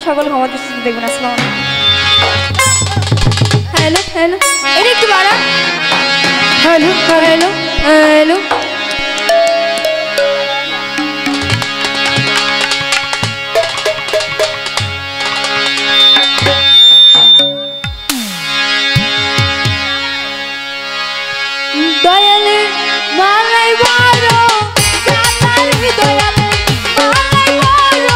সকল ক্ষমা দৃষ্টিতে দেখবেন। আসসালামু আলাইকুম। হ্যালো হ্যালো, এটা একটু বাড়া। হ্যালো হ্যালো হ্যালো, দয়ালে মালাই বড় জানারে, দয়ালে মালাই বড়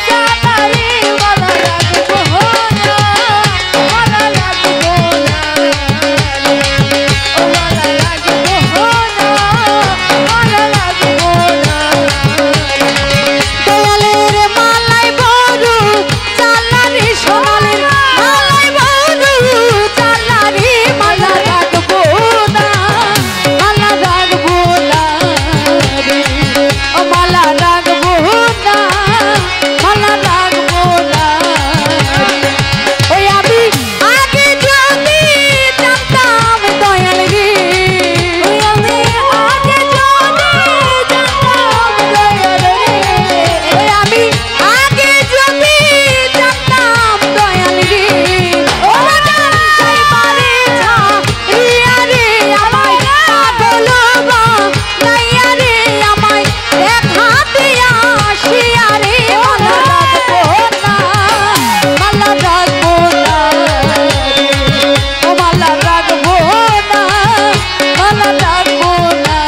জানারে, মালা রাখবো না, মালা রাখবো না রে, ও মালা রাখবো না, মালা রাখবো না রে, দয়ালে রে মালাই বড় জানারে, সোনালে মালাই বড় জানারে, মালা রাখবো না, মালা রাখবো না রে, ও মালা রাখবো না, মালা রাখবো না রে, ওই আমি আগে যদি জানতাম দয়াল রে, ওই আমি আগে যদি জানতাম দয়াল রে, ওই আমি আগে যদি জানতাম দয়াল রে, ও যাই পারে ছা রিয়া রে, আমায় পাগল বানাইয়া রে, আমায় দেখা দিয়া আসিয়া রে, মালা রাখবো না, মালা রাখবো না রে, ও মালা রাখবো না, মালা রাখবো না রে,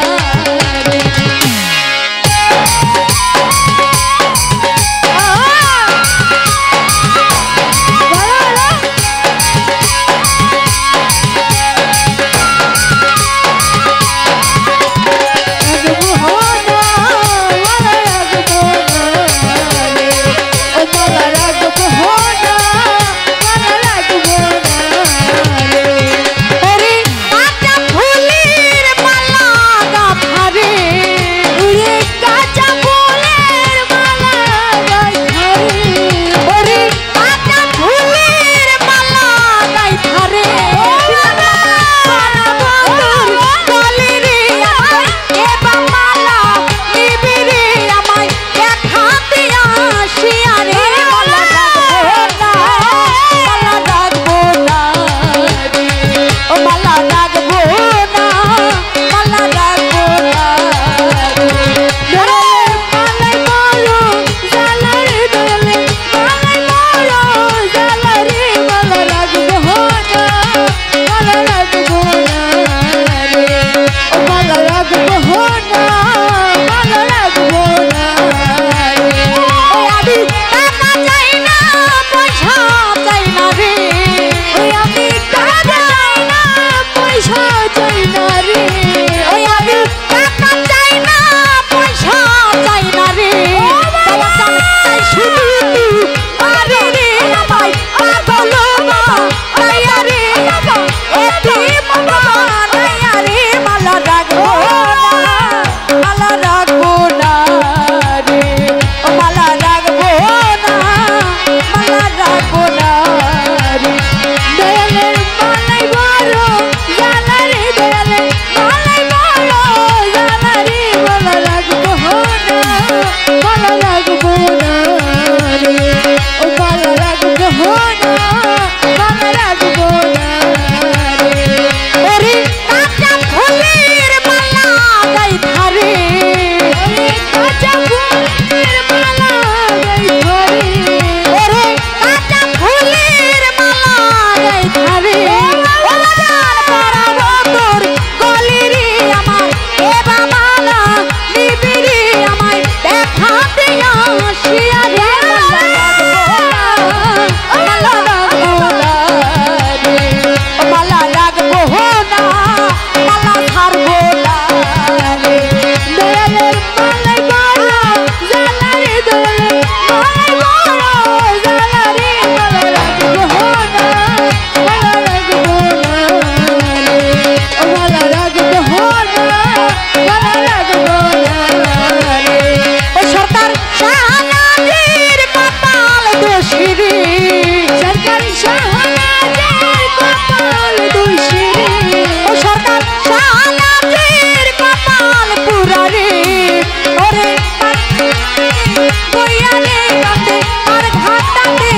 বইয়ালে কাঁদে আর ঘাটাতে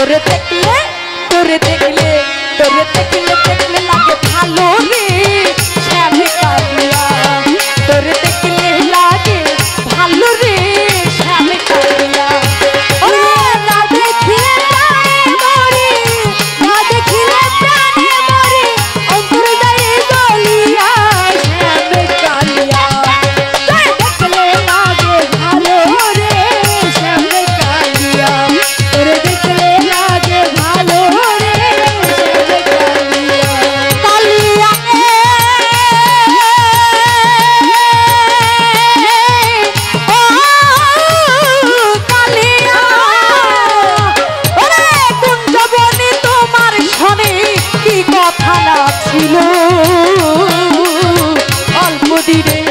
তোরে দেখলে তোরে দেখলে তোরে দেখলে দেখলে লাগে ভালো রে শ্যামে কালিয়া তোরে দেখলে লাগে ভালো রে শ্যামে কালিয়া ওরে না দেখিলে প্রাণে মরি না দেখিলে প্রাণে মরি অন্তর যায় গলিয়া শ্যামে কালিয়া তোরে দেখলে লাগে ভালো রে শ্যামে কালিয়া তোরে দেখলে লাগে ভালো রে শ্যামে কালিয়া কালিয়া ছিল অল্প দিনে